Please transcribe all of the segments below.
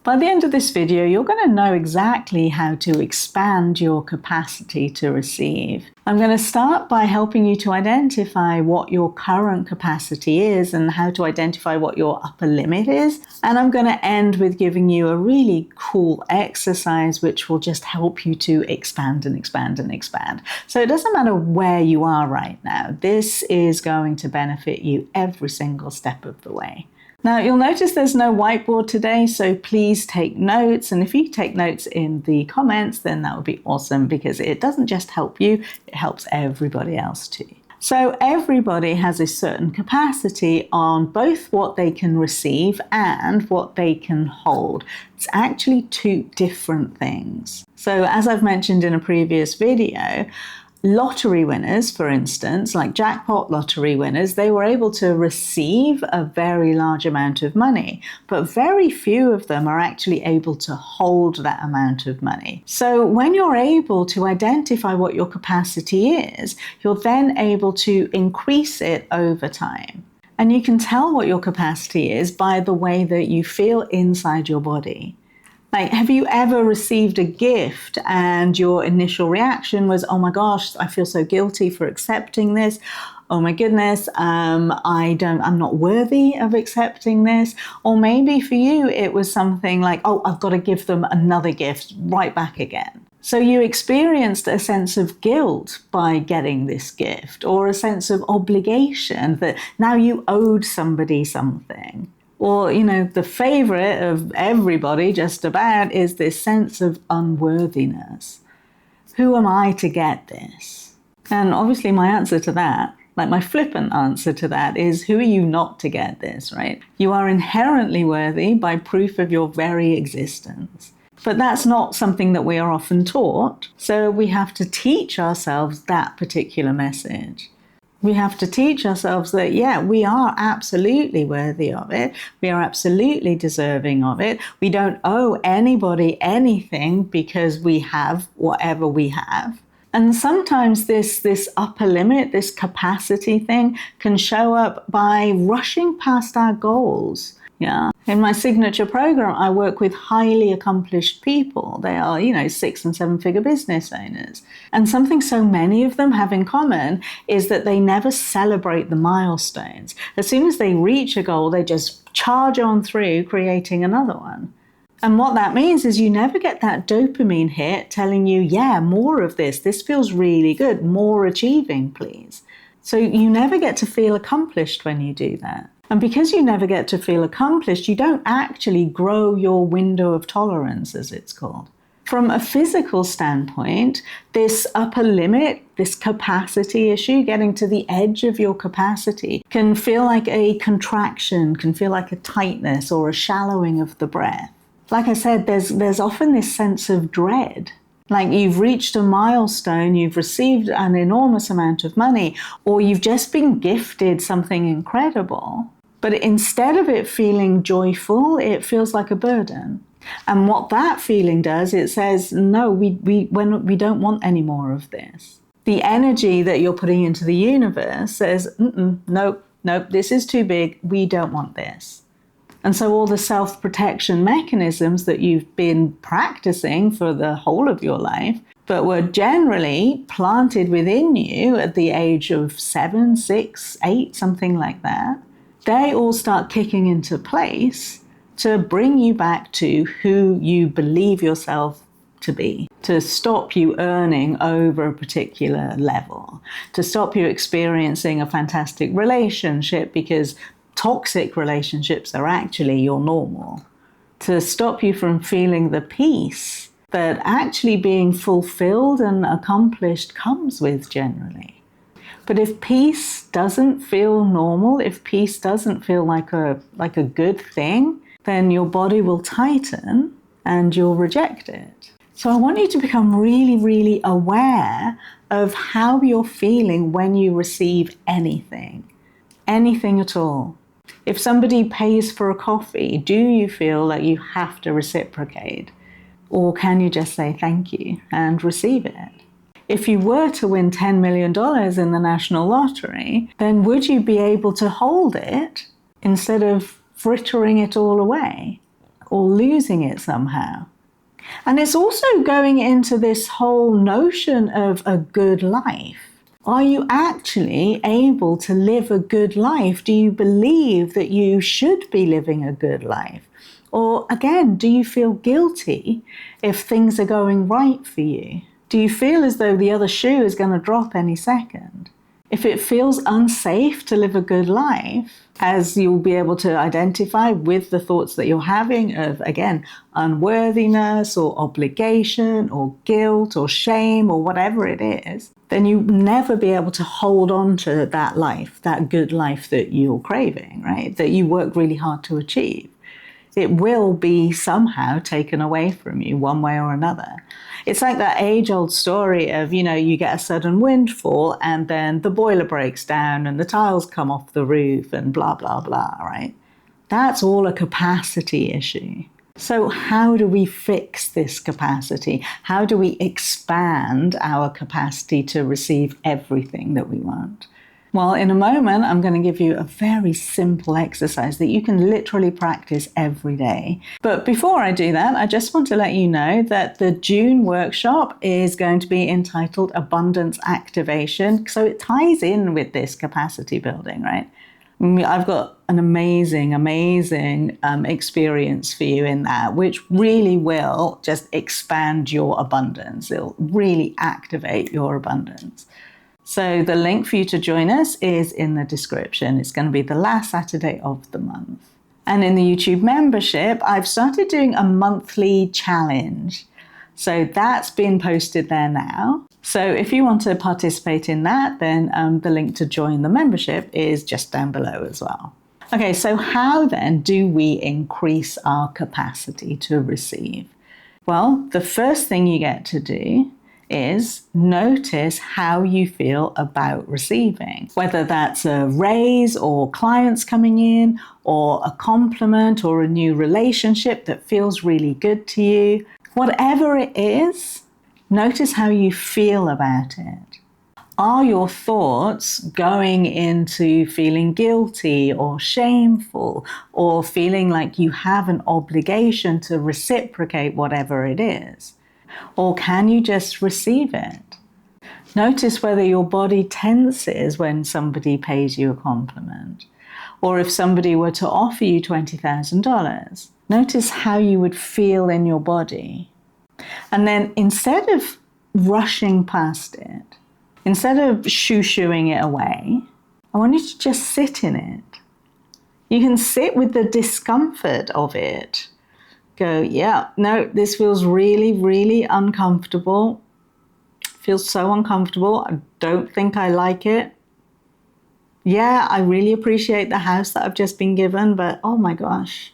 By the end of this video, you're going to know exactly how to expand your capacity to receive. I'm going to start by helping you to identify what your current capacity is and how to identify what your upper limit is. And I'm going to end with giving you a really cool exercise which will just help you to expand and expand and expand. So it doesn't matter where you are right now. This is going to benefit you every single step of the way. Now, you'll notice there's no whiteboard today, so please take notes. And if you take notes in the comments, then that would be awesome, because it doesn't just help you, it helps everybody else too. So everybody has a certain capacity on both what they can receive and what they can hold. It's actually two different things. So as I've mentioned in a previous video, lottery winners, for instance, like jackpot lottery winners, they were able to receive a very large amount of money, but very few of them are actually able to hold that amount of money. So when you're able to identify what your capacity is, you're then able to increase it over time. And you can tell what your capacity is by the way that you feel inside your body. Like, have you ever received a gift and your initial reaction was, oh my gosh, I feel so guilty for accepting this. Oh my goodness, I'm not worthy of accepting this. Or maybe for you, it was something like, oh, I've got to give them another gift right back again. So you experienced a sense of guilt by getting this gift, or a sense of obligation that now you owed somebody something. Or, the favorite of everybody just about is this sense of unworthiness. Who am I to get this? And obviously my answer to that, like my flippant answer to that, is who are you not to get this, right? You are inherently worthy by proof of your very existence. But that's not something that we are often taught. So we have to teach ourselves that particular message. We have to teach ourselves that, yeah, we are absolutely worthy of it. We are absolutely deserving of it. We don't owe anybody anything because we have whatever we have. And sometimes this upper limit, this capacity thing, can show up by rushing past our goals. Yeah. In my signature program, I work with highly accomplished people. They are, 6- and 7-figure business owners. And something so many of them have in common is that they never celebrate the milestones. As soon as they reach a goal, they just charge on through creating another one. And what that means is you never get that dopamine hit telling you, yeah, more of this. This feels really good. More achieving, please. So you never get to feel accomplished when you do that. And because you never get to feel accomplished, you don't actually grow your window of tolerance, as it's called. From a physical standpoint, this upper limit, this capacity issue, getting to the edge of your capacity, can feel like a contraction, can feel like a tightness or a shallowing of the breath. Like I said, there's often this sense of dread. Like you've reached a milestone, you've received an enormous amount of money, or you've just been gifted something incredible. But instead of it feeling joyful, it feels like a burden. And what that feeling does, it says, no, we don't want any more of this. The energy that you're putting into the universe says, nope, this is too big, we don't want this. And so all the self-protection mechanisms that you've been practicing for the whole of your life, but were generally planted within you at the age of 7, 6, 8, something like that, they all start kicking into place to bring you back to who you believe yourself to be, to stop you earning over a particular level, to stop you experiencing a fantastic relationship because toxic relationships are actually your normal, to stop you from feeling the peace that actually being fulfilled and accomplished comes with generally. But if peace doesn't feel normal, if peace doesn't feel like a good thing, then your body will tighten and you'll reject it. So I want you to become really, really aware of how you're feeling when you receive anything at all. If somebody pays for a coffee, do you feel like you have to reciprocate? Or can you just say thank you and receive it? If you were to win $10 million in the national lottery, then would you be able to hold it instead of frittering it all away? or losing it somehow. And it's also going into this whole notion of a good life. Are you actually able to live a good life? Do you believe that you should be living a good life? Or again, do you feel guilty if things are going right for you? Do you feel as though the other shoe is going to drop any second? If it feels unsafe to live a good life, as you'll be able to identify with the thoughts that you're having of, again, unworthiness or obligation or guilt or shame or whatever it is, then you'll never be able to hold on to that life, that good life that you're craving, right? That you work really hard to achieve. It will be somehow taken away from you one way or another. It's like that age-old story of, you get a sudden windfall and then the boiler breaks down and the tiles come off the roof and blah, blah, blah, right? That's all a capacity issue. So how do we fix this capacity? How do we expand our capacity to receive everything that we want? Well, in a moment, I'm going to give you a very simple exercise that you can literally practice every day. But before I do that, I just want to let you know that the June workshop is going to be entitled Abundance Activation. So it ties in with this capacity building, right? I've got an amazing experience for you in that, which really will just expand your abundance. It'll really activate your abundance. So the link for you to join us is in the description. It's going to be the last Saturday of the month. And in the YouTube membership, I've started doing a monthly challenge. So that's been posted there now. So if you want to participate in that, then the link to join the membership is just down below as well. Okay, so how then do we increase our capacity to receive? Well, the first thing you get to do is notice how you feel about receiving, whether that's a raise or clients coming in or a compliment or a new relationship that feels really good to you. Whatever it is, notice how you feel about it. Are your thoughts going into feeling guilty or shameful or feeling like you have an obligation to reciprocate whatever it is? Or can you just receive it? Notice whether your body tenses when somebody pays you a compliment. Or if somebody were to offer you $20,000, notice how you would feel in your body. And then instead of rushing past it, instead of shoo-shooing it away, I want you to just sit in it. You can sit with the discomfort of it. Go, yeah, no, this feels really, really uncomfortable. Feels so uncomfortable. I don't think I like it. Yeah, I really appreciate the house that I've just been given, but oh my gosh,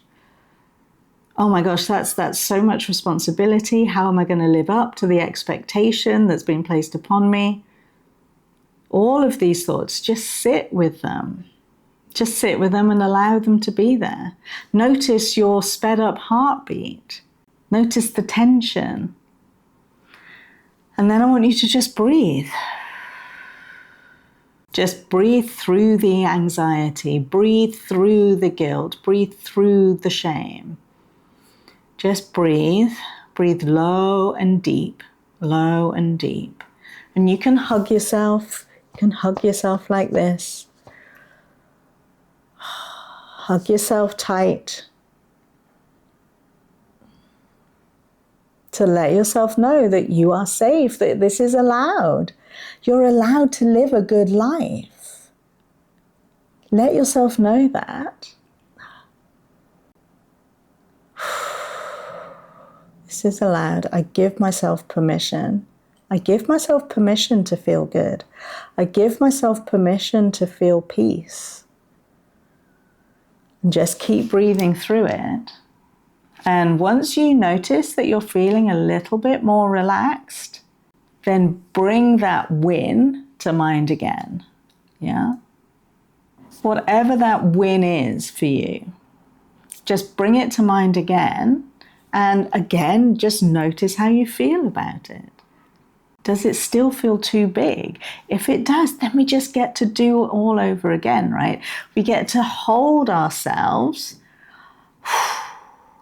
that's so much responsibility. How am I going to live up to the expectation that's been placed upon me? All of these thoughts, just sit with them. Just sit with them and allow them to be there. Notice your sped up heartbeat. Notice the tension. And then I want you to just breathe. Just breathe through the anxiety. Breathe through the guilt. Breathe through the shame. Just breathe. Breathe low and deep. Low and deep. And you can hug yourself. You can hug yourself like this. Hug yourself tight to let yourself know that you are safe, that this is allowed. You're allowed to live a good life. Let yourself know that. This is allowed. I give myself permission. I give myself permission to feel good. I give myself permission to feel peace. And just keep breathing through it. And once you notice that you're feeling a little bit more relaxed, then bring that win to mind again. Yeah? Whatever that win is for you, just bring it to mind again. And again, just notice how you feel about it. Does it still feel too big? If it does, then we just get to do it all over again, right? We get to hold ourselves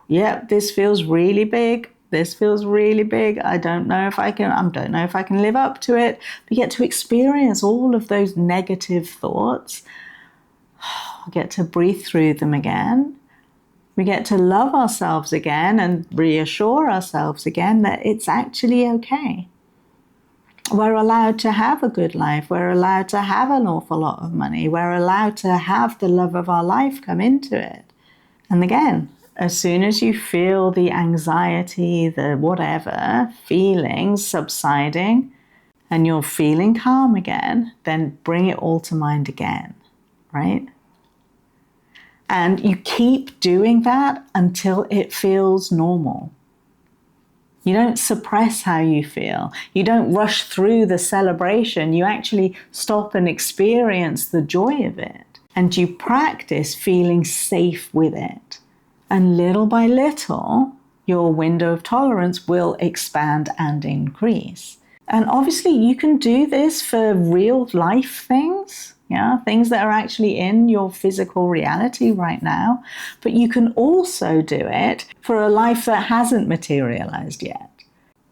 yep, this feels really big. This feels really big. I don't know if I can live up to it. We get to experience all of those negative thoughts. We get to breathe through them again. We get to love ourselves again and reassure ourselves again that it's actually okay. We're allowed to have a good life. We're allowed to have an awful lot of money. We're allowed to have the love of our life come into it. And again, as soon as you feel the anxiety, the whatever, feelings subsiding, and you're feeling calm again, then bring it all to mind again, right? And you keep doing that until it feels normal. You don't suppress how you feel. You don't rush through the celebration. You actually stop and experience the joy of it. And you practice feeling safe with it. And little by little, your window of tolerance will expand and increase. And obviously, you can do this for real life things, things that are actually in your physical reality right now. But you can also do it for a life that hasn't materialized yet.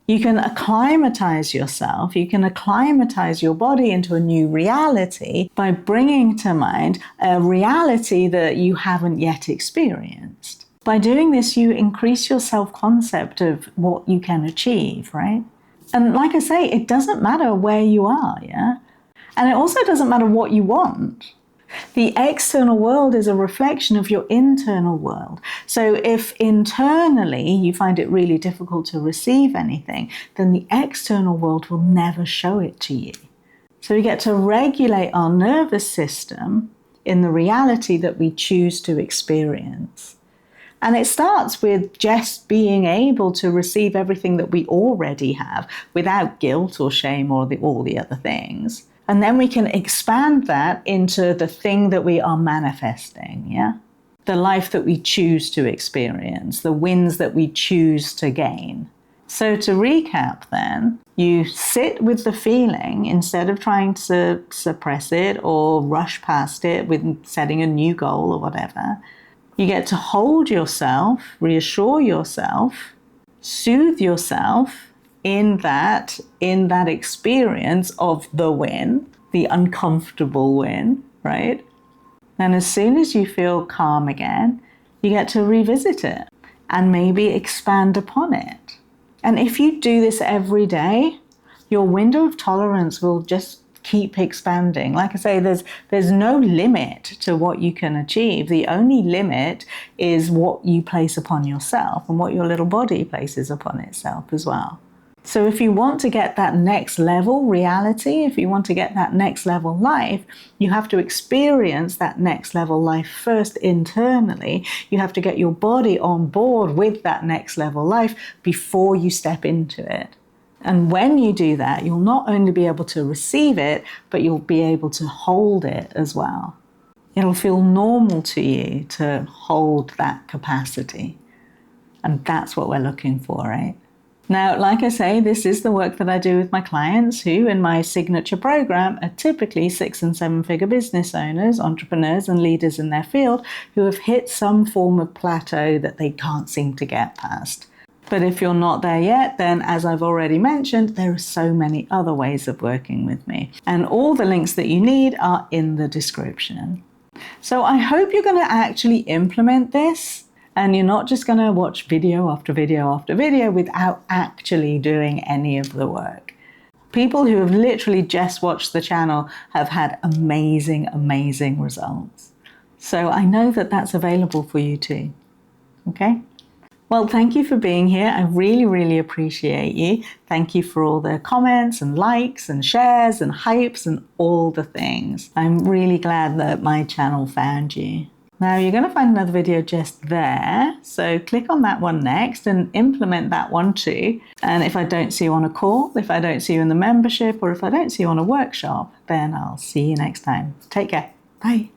You can acclimatize yourself, you can acclimatize your body into a new reality by bringing to mind a reality that you haven't yet experienced. By doing this, you increase your self-concept of what you can achieve, right? And like I say, it doesn't matter where you are, And it also doesn't matter what you want. The external world is a reflection of your internal world. So if internally you find it really difficult to receive anything, then the external world will never show it to you. So we get to regulate our nervous system in the reality that we choose to experience. And it starts with just being able to receive everything that we already have without guilt or shame or all the other things. And then we can expand that into the thing that we are manifesting, the life that we choose to experience, the wins that we choose to gain. So to recap then, you sit with the feeling instead of trying to suppress it or rush past it with setting a new goal or whatever. You get to hold yourself, reassure yourself, soothe yourself in that experience of the win, the uncomfortable win, right? And as soon as you feel calm again, you get to revisit it and maybe expand upon it. And if you do this every day, your window of tolerance will just keep expanding. Like I say, there's no limit to what you can achieve. The only limit is what you place upon yourself and what your little body places upon itself as well. So if you want to get that next level reality, if you want to get that next level life, you have to experience that next level life first internally. You have to get your body on board with that next level life before you step into it. And when you do that, you'll not only be able to receive it, but you'll be able to hold it as well. It'll feel normal to you to hold that capacity. And that's what we're looking for, right? Now, like I say, this is the work that I do with my clients who, in my signature program, are typically 6- and 7-figure business owners, entrepreneurs, and leaders in their field who have hit some form of plateau that they can't seem to get past. But if you're not there yet, then as I've already mentioned, there are so many other ways of working with me. And all the links that you need are in the description. So I hope you're going to actually implement this and you're not just going to watch video after video after video without actually doing any of the work. People who have literally just watched the channel have had amazing, amazing results. So I know that that's available for you too. Okay? Well, thank you for being here. I really, really appreciate you. Thank you for all the comments and likes and shares and hypes and all the things. I'm really glad that my channel found you. Now you're going to find another video just there. So click on that one next and implement that one too. And if I don't see you on a call, if I don't see you in the membership, or if I don't see you on a workshop, then I'll see you next time. Take care. Bye.